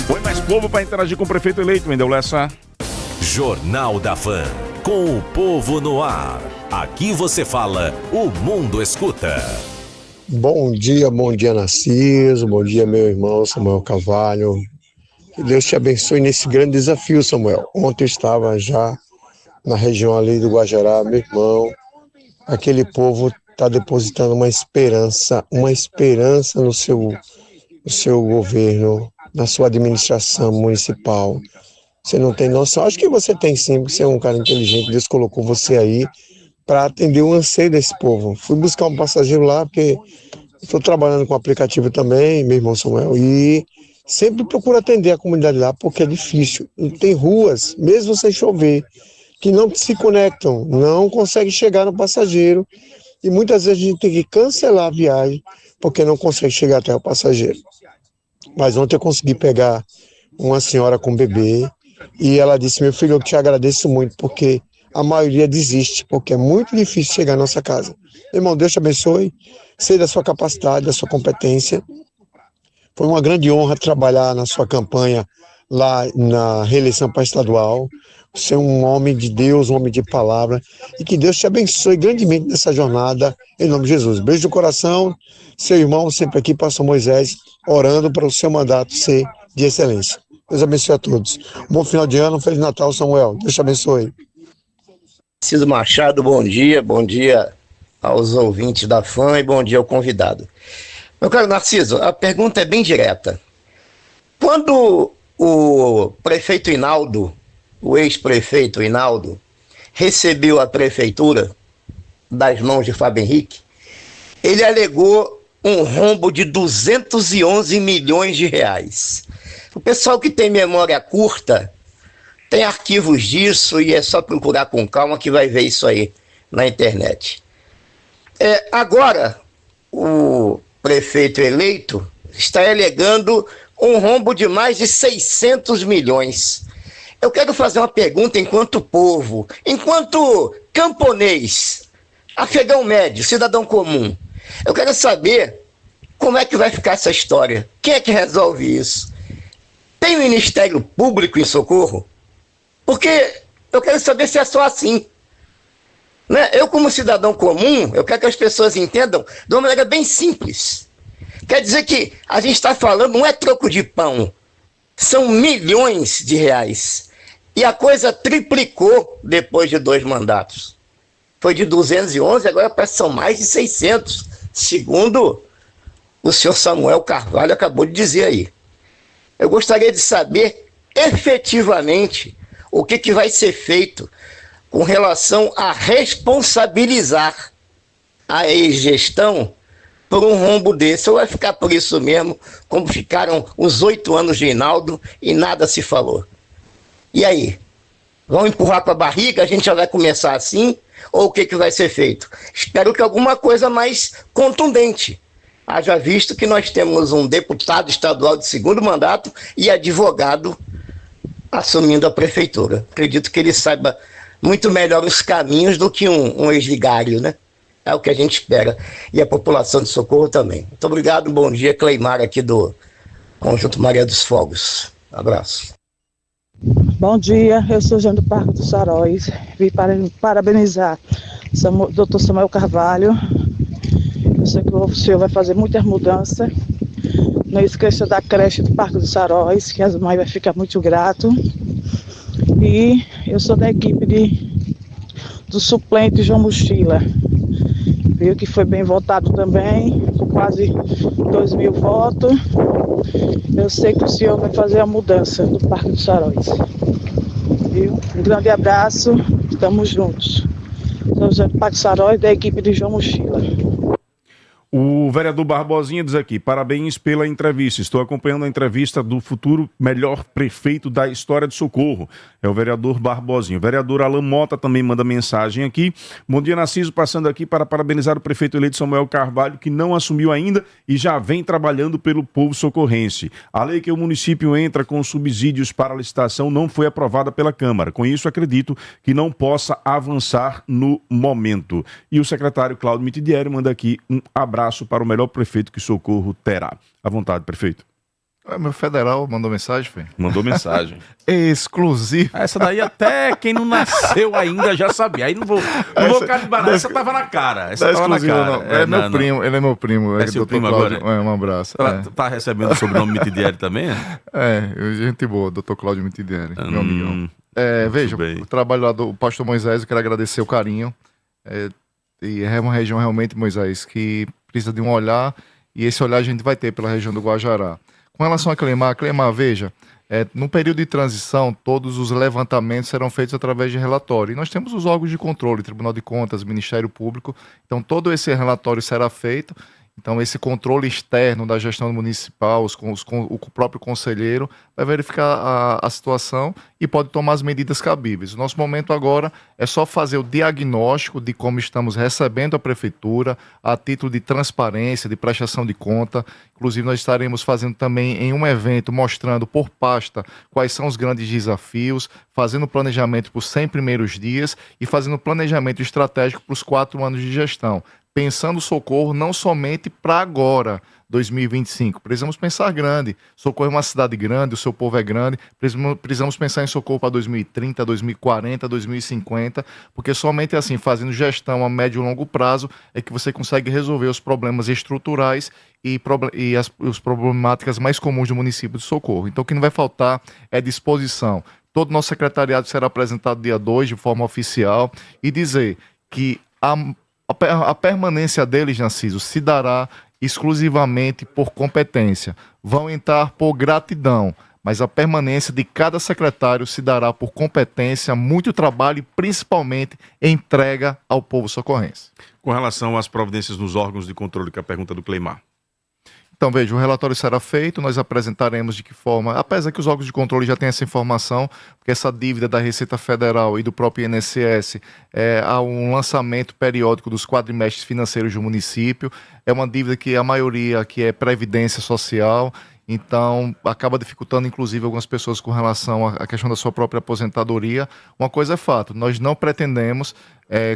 Põe mais povo para interagir com o prefeito eleito, Wendel Lessa. Jornal da Fã, com o povo no ar. Aqui você fala, o mundo escuta. Bom dia Narciso, bom dia meu irmão Samuel Carvalho. Que Deus te abençoe nesse grande desafio, Samuel. Ontem eu estava já na região ali do Guajará, meu irmão. Aquele povo está depositando uma esperança no seu governo, na sua administração municipal. Você não tem noção. Acho que você tem sim, porque você é um cara inteligente. Deus colocou você aí para atender o anseio desse povo. Fui buscar um passageiro lá, porque estou trabalhando com aplicativo também, meu irmão Samuel, e sempre procuro atender a comunidade lá, porque é difícil. Tem ruas, mesmo sem chover, que não se conectam, não conseguem chegar no passageiro, e muitas vezes a gente tem que cancelar a viagem porque não consegue chegar até o passageiro. Mas ontem eu consegui pegar uma senhora com bebê e ela disse: meu filho, eu te agradeço muito, porque a maioria desiste, porque é muito difícil chegar à nossa casa. Irmão, Deus te abençoe, sei da sua capacidade, da sua competência. Foi uma grande honra trabalhar na sua campanha lá na reeleição para estadual. Você é um homem de Deus, um homem de palavra, e que Deus te abençoe grandemente nessa jornada, em nome de Jesus. Beijo do coração, seu irmão sempre aqui, pastor Moisés, orando para o seu mandato ser de excelência. Deus abençoe a todos. Bom final de ano, Feliz Natal, Samuel. Deus te abençoe. Narciso Machado, bom dia aos ouvintes da FAM e bom dia ao convidado. Meu caro Narciso, a pergunta é bem direta. Quando o prefeito Hinaldo, o ex-prefeito Hinaldo, recebeu a prefeitura das mãos de Fábio Henrique, ele alegou um rombo de 211 milhões de reais. O pessoal que tem memória curta tem arquivos disso e é só procurar com calma que vai ver isso aí na internet. Agora, o prefeito eleito está alegando um rombo de mais de 600 milhões. Eu quero fazer uma pergunta enquanto povo, enquanto camponês, afegão médio, cidadão comum. Eu quero saber como é que vai ficar essa história. Quem é que resolve isso? Tem o Ministério Público em Socorro? Porque eu quero saber se é só assim. Né? Eu, como cidadão comum, eu quero que as pessoas entendam de uma maneira bem simples. Quer dizer que a gente está falando, não é troco de pão, são milhões de reais. E a coisa triplicou depois de 2 mandatos. Foi de 211, agora parece que são mais de 600, segundo o senhor Samuel Carvalho acabou de dizer aí. Eu gostaria de saber efetivamente o que vai ser feito com relação a responsabilizar a ex-gestão por um rombo desse, ou vai ficar por isso mesmo, como ficaram os 8 anos de Hinaldo e nada se falou. E aí? Vão empurrar com a barriga? A gente já vai começar assim? Ou o que vai ser feito? Espero que alguma coisa mais contundente. Haja visto que nós temos um deputado estadual de 2º mandato e advogado assumindo a prefeitura. Acredito que ele saiba muito melhor os caminhos do que um ex-vigário, né? É o que a gente espera. E a população de Socorro também. Muito obrigado, bom dia, Cleimar aqui do Conjunto Maria dos Fogos. Abraço. Bom dia, eu sou Jane do Parque dos Saróis. Vim parabenizar o Dr. Samuel Carvalho. Eu sei que o senhor vai fazer muitas mudanças. Não esqueça da creche do Parque dos Saróis, que as mães vão ficar muito grato. E eu sou da equipe do suplente João Mochila. Viu que foi bem votado também, com quase 2.000 votos. Eu sei que o senhor vai fazer a mudança do Parque dos Saróis. Viu? Um grande abraço, estamos juntos. Sou José do Parque dos Saróis, da equipe de João Mochila. O vereador Barbosinha diz aqui: parabéns pela entrevista. Estou acompanhando a entrevista do futuro melhor prefeito da história de Socorro. É o vereador Barbosinha. O vereador Alan Mota também manda mensagem aqui. Bom dia, Narciso, passando aqui para parabenizar o prefeito eleito Samuel Carvalho, que não assumiu ainda e já vem trabalhando pelo povo socorrense. A lei que o município entra com subsídios para a licitação não foi aprovada pela Câmara. Com isso, acredito que não possa avançar no momento. E o secretário Cláudio Mitidieri manda aqui um abraço para o melhor prefeito que Socorro terá. À vontade, prefeito. Meu federal mandou mensagem, foi? Mandou mensagem. Exclusivo. Essa daí até quem não nasceu ainda já sabia. Aí não vou calibar. Essa tava na cara. Essa tava na cara. Não. É meu primo, ele é meu primo. É seu primo Cláudio, agora? Um abraço. Tá recebendo o sobrenome Mitidieri também? Gente boa, doutor Cláudio Mitidieri, meu amigão. Veja, o trabalho lá do pastor Moisés, eu quero agradecer o carinho. E é uma região realmente, Moisés, que precisa de um olhar, e esse olhar a gente vai ter pela região do Guajará. Com relação a Cleimar, veja, no período de transição, todos os levantamentos serão feitos através de relatório. E nós temos os órgãos de controle, Tribunal de Contas, Ministério Público, então todo esse relatório será feito, Então, esse controle externo da gestão municipal, o próprio conselheiro, vai verificar a situação e pode tomar as medidas cabíveis. O nosso momento agora é só fazer o diagnóstico de como estamos recebendo a prefeitura, a título de transparência, de prestação de conta. Inclusive, nós estaremos fazendo também em um evento, mostrando por pasta quais são os grandes desafios, fazendo planejamento para os 100 primeiros dias e fazendo planejamento estratégico para os 4 anos de gestão. Pensando Socorro não somente para agora, 2025. Precisamos pensar grande. Socorro é uma cidade grande, o seu povo é grande. Precisamos pensar em Socorro para 2030, 2040, 2050, porque somente assim, fazendo gestão a médio e longo prazo, é que você consegue resolver os problemas estruturais e as problemáticas mais comuns do município de Socorro. Então, o que não vai faltar é disposição. Todo nosso secretariado será apresentado dia 2 de forma oficial e dizer que a permanência deles, Narciso, se dará exclusivamente por competência. Vão entrar por gratidão, mas a permanência de cada secretário se dará por competência, muito trabalho e principalmente entrega ao povo socorrense. Com relação às providências nos órgãos de controle, que é a pergunta do Cleimar. Então, veja, o relatório será feito, nós apresentaremos de que forma, apesar que os órgãos de controle já têm essa informação, porque essa dívida da Receita Federal e do próprio INSS há um lançamento periódico dos quadrimestres financeiros do município, é uma dívida que a maioria que é previdência social, então acaba dificultando inclusive algumas pessoas com relação à questão da sua própria aposentadoria. Uma coisa é fato, nós não pretendemos,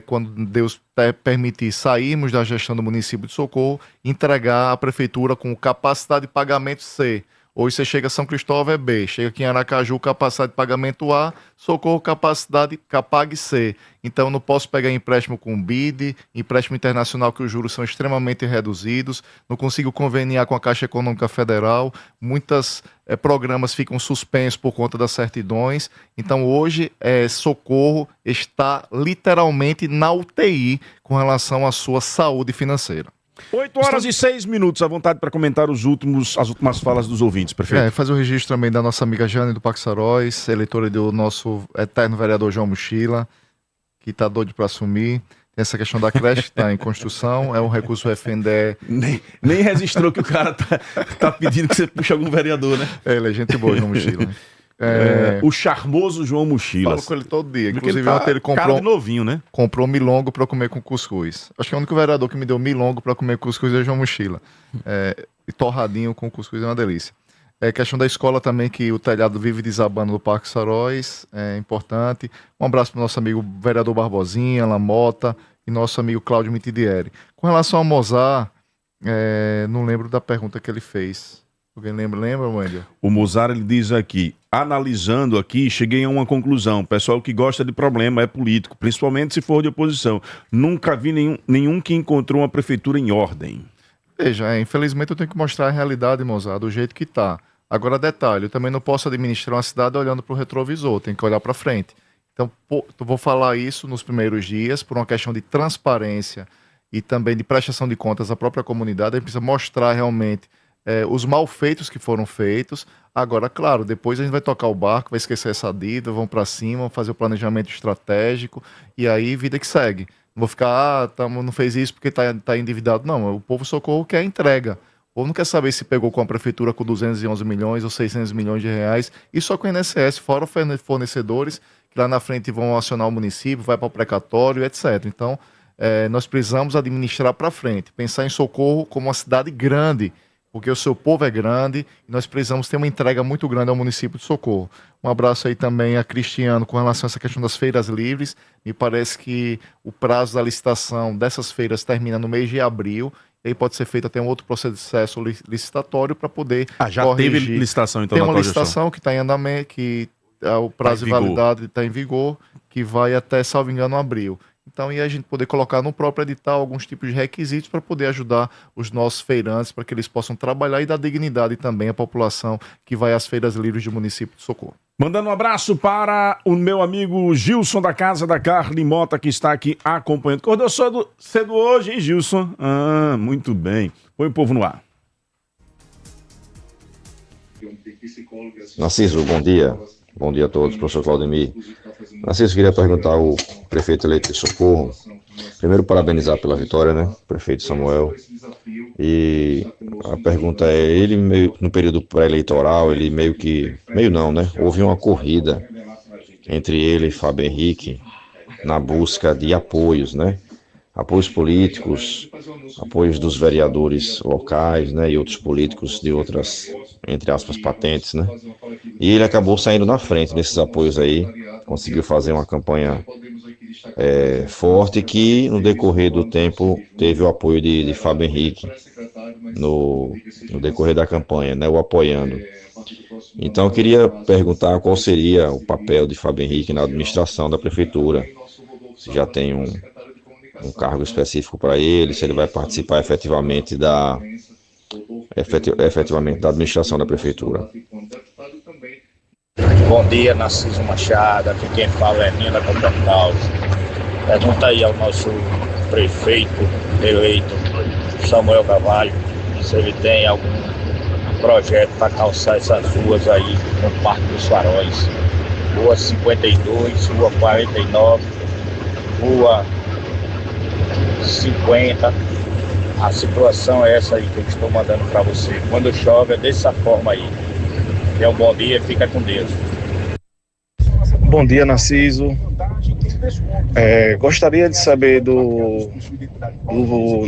quando Deus permitir sairmos da gestão do município de Socorro, entregar a prefeitura com capacidade de pagamento C. Hoje você chega a São Cristóvão é B, chega aqui em Aracaju, capacidade de pagamento A, Socorro, capacidade Capag C. Então eu não posso pegar empréstimo com BID, empréstimo internacional que os juros são extremamente reduzidos, não consigo conveniar com a Caixa Econômica Federal, muitos programas ficam suspensos por conta das certidões. Então hoje Socorro está literalmente na UTI com relação à sua saúde financeira. 8h06, à vontade para comentar as últimas falas dos ouvintes, prefeito. Fazer o registro também da nossa amiga Jane do Paxaróis, eleitora do nosso eterno vereador João Mochila, que está doido para assumir. Tem essa questão da creche, está em construção, é um recurso FNDE. Nem registrou que o cara tá pedindo que você puxe algum vereador, né? Ele é gente boa, João Mochila. O charmoso João Mochila. Falo com ele todo dia. Inclusive, ontem ele comprou novinho, né? Comprou milongo para comer com cuscuz. Acho que é o único vereador que me deu milongo para comer cuscuz é o João Mochila. E torradinho com cuscuz é uma delícia. Questão da escola também, que o telhado vive desabando do Parque Saróis, é importante. Um abraço para o nosso amigo vereador Barbosinha, Lamota e nosso amigo Cláudio Mitidieri. Com relação ao Mozart, não lembro da pergunta que ele fez. Alguém lembra, Wendel? O Mozart, ele diz aqui, analisando aqui, cheguei a uma conclusão. Pessoal que gosta de problema é político, principalmente se for de oposição. Nunca vi nenhum que encontrou uma prefeitura em ordem. Veja, infelizmente eu tenho que mostrar a realidade, Mozart, do jeito que está. Agora, detalhe, eu também não posso administrar uma cidade olhando para o retrovisor, tenho que olhar para frente. Então, eu vou falar isso nos primeiros dias, por uma questão de transparência e também de prestação de contas à própria comunidade. A gente precisa mostrar realmente os malfeitos que foram feitos. Agora, claro, depois a gente vai tocar o barco, vai esquecer essa dívida, vamos para cima, vamos fazer o planejamento estratégico e aí vida que segue. Não vou ficar, não fez isso porque tá endividado. Não, o povo Socorro quer entrega. O povo não quer saber se pegou com a prefeitura com 211 milhões ou 600 milhões de reais, e só com o INSS, fora fornecedores que lá na frente vão acionar o município, vai para o precatório, etc. Então, nós precisamos administrar para frente, pensar em Socorro como uma cidade grande, porque o seu povo é grande e nós precisamos ter uma entrega muito grande ao município de Socorro. Um abraço aí também a Cristiano com relação a essa questão das feiras livres. Me parece que o prazo da licitação dessas feiras termina no mês de abril, e aí pode ser feito até um outro processo licitatório para poder já corrigir. Teve licitação então? Tem uma licitação que está em andamento, que o prazo de validade está em vigor, que vai até, salvo engano, abril. Então, e a gente poder colocar no próprio edital alguns tipos de requisitos para poder ajudar os nossos feirantes, para que eles possam trabalhar e dar dignidade também à população que vai às feiras livres do município de Socorro. Mandando um abraço para o meu amigo Gilson da Casa da Carne Mota, que está aqui acompanhando. Acordou cedo hoje, hein, Gilson? Muito bem. Põe o povo no ar. Narciso, bom dia. Bom dia a todos, professor Claudemir. Narciso, queria perguntar ao prefeito eleito de Socorro. Primeiro, parabenizar pela vitória, né? Prefeito Samuel. E a pergunta é, ele meio, no período pré-eleitoral, ele meio não, né? Houve uma corrida entre ele e Fábio Henrique na busca de apoios, né? Apoios políticos, apoios dos vereadores locais, né? E outros políticos de outras, entre aspas, patentes, né? E ele acabou saindo na frente desses apoios aí, conseguiu fazer uma campanha forte que no decorrer do tempo teve o apoio de Fábio Henrique no decorrer da campanha, né? O apoiando. Então eu queria perguntar qual seria o papel de Fábio Henrique na administração da prefeitura, se já tem um cargo específico para ele, se ele vai participar efetivamente da administração da prefeitura. Bom dia, Narciso Machado, aqui quem fala é Nina Capital. Pergunta aí ao nosso prefeito eleito, Samuel Carvalho, se ele tem algum projeto para calçar essas ruas aí no Parque dos Faróis. Rua 52, Rua 49, Rua 50. A situação é essa aí que eu estou mandando para você. Quando chove é dessa forma aí. É um bom dia, fica com Deus. Bom dia, Narciso. Gostaria de saber do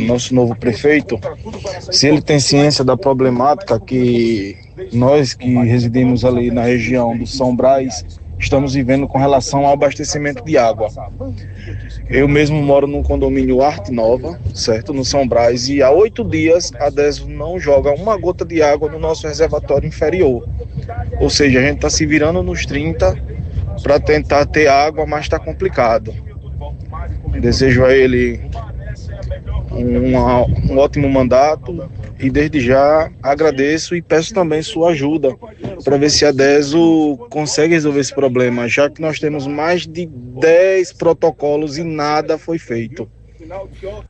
nosso novo prefeito se ele tem ciência da problemática que nós que residimos ali na região do São Brás estamos vivendo com relação ao abastecimento de água. Eu mesmo moro num condomínio Arte Nova, certo, no São Brás, e há 8 dias a DESO não joga uma gota de água no nosso reservatório inferior. Ou seja, a gente está se virando nos 30 para tentar ter água, mas está complicado. Desejo a ele um ótimo mandato e desde já agradeço e peço também sua ajuda para ver se a DESO consegue resolver esse problema, já que nós temos mais de 10 protocolos e nada foi feito.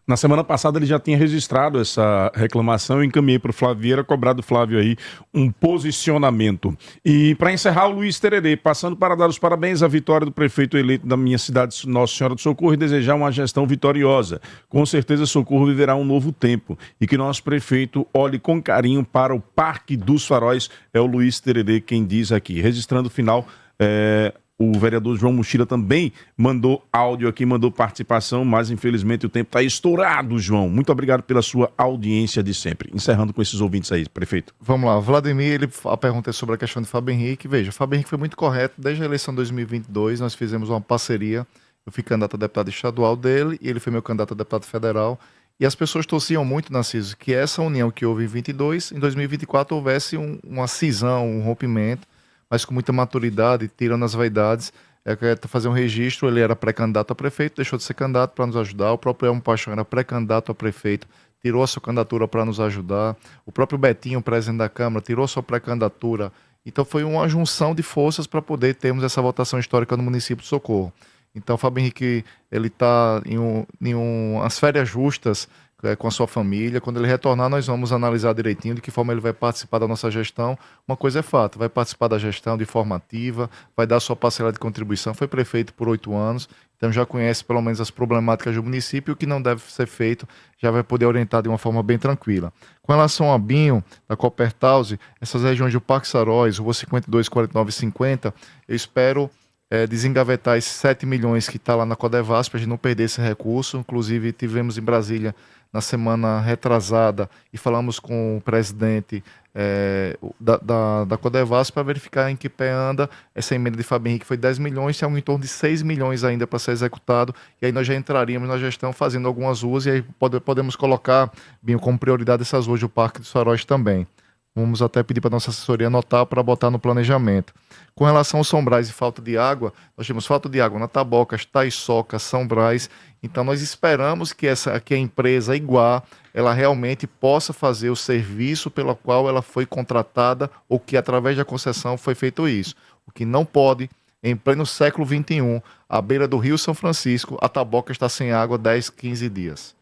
Na semana passada ele já tinha registrado essa reclamação, eu encaminhei para o Flávio Vieira, cobrar do Flávio aí um posicionamento. E para encerrar, o Luiz Tererê, passando para dar os parabéns à vitória do prefeito eleito da minha cidade, Nossa Senhora do Socorro, e desejar uma gestão vitoriosa. Com certeza Socorro viverá um novo tempo e que nosso prefeito olhe com carinho para o Parque dos Faróis. É o Luiz Tererê quem diz aqui. Registrando o final, o vereador João Mochila também mandou áudio aqui, mandou participação, mas infelizmente o tempo está estourado, João. Muito obrigado pela sua audiência de sempre. Encerrando com esses ouvintes aí, prefeito. Vamos lá, Vladimir, a pergunta é sobre a questão de Fábio Henrique. Veja, Fábio Henrique foi muito correto. Desde a eleição de 2022, nós fizemos uma parceria. Eu fui candidato a deputado estadual dele e ele foi meu candidato a deputado federal. E as pessoas torciam muito, Narciso, que essa união que houve em 22, em 2024 houvesse uma cisão, um rompimento, mas com muita maturidade, tirando as vaidades. Fazer um registro, ele era pré-candidato a prefeito, deixou de ser candidato para nos ajudar. O próprio Elmo Paixão era pré-candidato a prefeito, tirou a sua candidatura para nos ajudar. O próprio Betinho, presidente da Câmara, tirou a sua pré-candidatura. Então foi uma junção de forças para poder termos essa votação histórica no município de Socorro. Então o Fábio Henrique, ele está em umas férias justas com a sua família. Quando ele retornar, nós vamos analisar direitinho de que forma ele vai participar da nossa gestão. Uma coisa é fato, vai participar da gestão de forma ativa, vai dar sua parcela de contribuição. Foi prefeito por 8 anos, então já conhece pelo menos as problemáticas do município, o que não deve ser feito, já vai poder orientar de uma forma bem tranquila. Com relação ao Binho, da Coppertause, essas regiões do Parque Saróis, Rua 52, 49 e 50, eu espero desengavetar esses 7 milhões que está lá na Codevasp, para a gente não perder esse recurso. Inclusive, tivemos em Brasília na semana retrasada e falamos com o presidente da Codevasp para verificar em que pé anda essa emenda de Fábio Henrique. Foi 10 milhões, tem algo em torno de 6 milhões ainda para ser executado, e aí nós já entraríamos na gestão fazendo algumas ruas, e aí podemos colocar, Binho, como prioridade essas ruas do Parque dos Faróis também. Vamos até pedir para a nossa assessoria anotar para botar no planejamento. Com relação ao São Brás e falta de água, nós temos falta de água na Tabocas, Taiçoca, São Brás. Então nós esperamos que a empresa Iguá, ela realmente possa fazer o serviço pelo qual ela foi contratada, ou que através da concessão foi feito isso. O que não pode, em pleno século XXI, à beira do Rio São Francisco, a Taboca está sem água 10, 15 dias.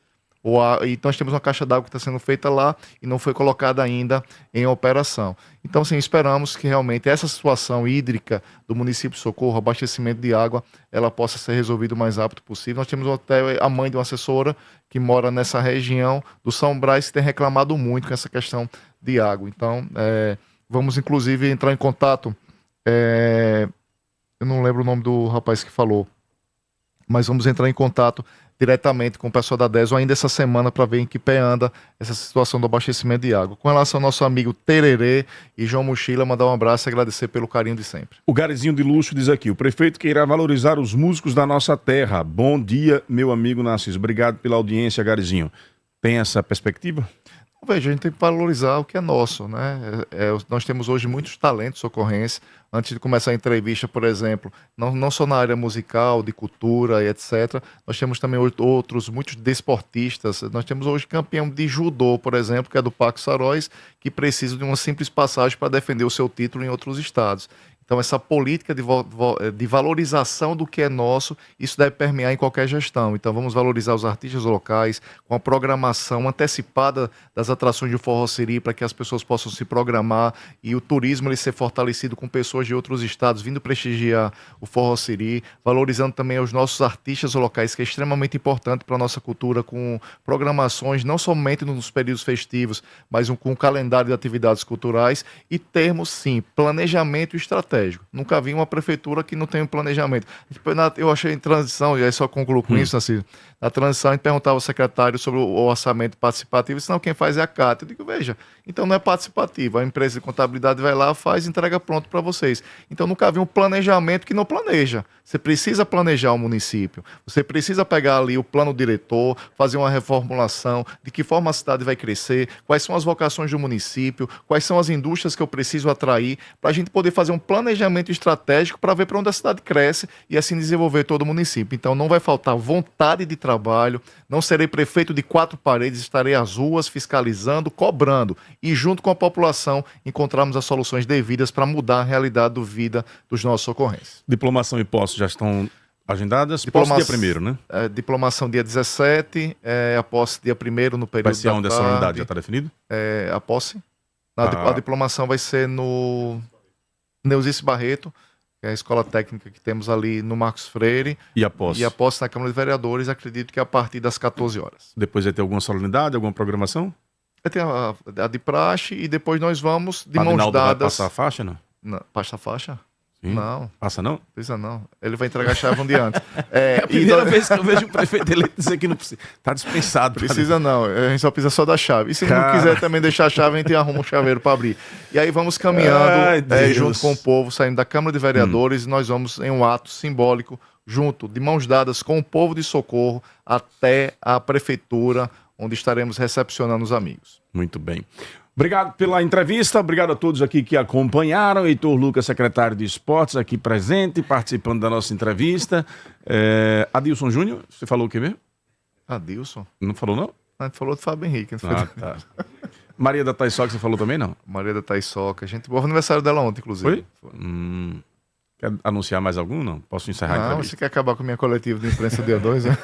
E nós temos uma caixa d'água que está sendo feita lá e não foi colocada ainda em operação. Então, sim, esperamos que realmente essa situação hídrica do município de Socorro, abastecimento de água, ela possa ser resolvida o mais rápido possível. Nós temos até a mãe de uma assessora que mora nessa região do São Brás que tem reclamado muito com essa questão de água. Então, vamos inclusive entrar em contato, eu não lembro o nome do rapaz que falou, mas vamos entrar em contato diretamente com o pessoal da DESO ainda essa semana para ver em que pé anda essa situação do abastecimento de água. Com relação ao nosso amigo Tererê e João Mochila, mandar um abraço e agradecer pelo carinho de sempre. O Garizinho de Luxo diz aqui, o prefeito que irá valorizar os músicos da nossa terra. Bom dia, meu amigo Narciso. Obrigado pela audiência, Garizinho. Tem essa perspectiva? Veja, a gente tem que valorizar o que é nosso, né? Nós temos hoje muitos talentos socorrenses. Antes de começar a entrevista, por exemplo, não só na área musical, de cultura e etc., nós temos também outros, muitos desportistas. Nós temos hoje campeão de judô, por exemplo, que é do Paco Saróis, que precisa de uma simples passagem para defender o seu título em outros estados. Então, essa política de valorização do que é nosso, isso deve permear em qualquer gestão. Então, vamos valorizar os artistas locais com a programação antecipada das atrações de forró-siri para que as pessoas possam se programar e o turismo ele ser fortalecido com pessoas de outros estados vindo prestigiar o forró-siri, valorizando também os nossos artistas locais, que é extremamente importante para a nossa cultura, com programações não somente nos períodos festivos, mas com um calendário de atividades culturais e termos, sim, planejamento estratégico. Nunca vi uma prefeitura que não tem um planejamento. Eu achei em transição, e aí só concluo com isso, assim, na transição a gente perguntava ao secretário sobre o orçamento participativo, senão quem faz é a CAT. Eu digo, veja, então não é participativo, a empresa de contabilidade vai lá, faz, entrega pronto para vocês. Então nunca vi um planejamento que não planeja. Você precisa planejar o município, você precisa pegar ali o plano diretor, fazer uma reformulação, de que forma a cidade vai crescer, quais são as vocações do município, quais são as indústrias que eu preciso atrair, para a gente poder fazer um planejamento estratégico para ver para onde a cidade cresce e assim desenvolver todo o município. Então não vai faltar vontade de trabalho, não serei prefeito de 4 paredes, estarei às ruas fiscalizando, cobrando e junto com a população encontrarmos as soluções devidas para mudar a realidade do vida dos nossos socorrenses. Diplomação e posse já estão agendadas? Posse dia 1º, né? Diplomação dia 17, a posse dia 1º no período vai ser onde essa unidade já está definido? A posse? A diplomação vai ser no Neuzice Barreto, que é a escola técnica que temos ali no Marcos Freire. E a posse? E a posse na Câmara de Vereadores, acredito que é a partir das 14 horas. Depois vai ter alguma solenidade, alguma programação? Vai ter a de praxe e depois nós vamos de mãos dadas. Vai passar a faixa, não? Passa a faixa? Sim. Não. Passa não? Precisa não. Ele vai entregar a chave um dia antes. É a primeira vez que eu vejo o prefeito eleito dizer que não precisa. Está dispensado. Precisa não. A gente só precisa só da chave. E se não quiser também deixar a chave, a gente arruma um chaveiro para abrir. E aí vamos caminhando junto com o povo, saindo da Câmara de Vereadores, e nós vamos em um ato simbólico, junto, de mãos dadas com o povo de Socorro, até a prefeitura, onde estaremos recepcionando os amigos. Muito bem. Obrigado pela entrevista, obrigado a todos aqui que acompanharam. Heitor Lucas, secretário de Esportes, aqui presente, participando da nossa entrevista. Adilson Júnior, você falou o que mesmo? Adilson? Não falou não? A gente falou do Fábio Henrique. Tá. Maria da Taiçoca, você falou também não? Maria da Taiçoca, gente boa, aniversário dela ontem, inclusive. Foi? Quer anunciar mais algum? Não? Posso encerrar a entrevista? Você quer acabar com a minha coletiva de imprensa dia 2, né?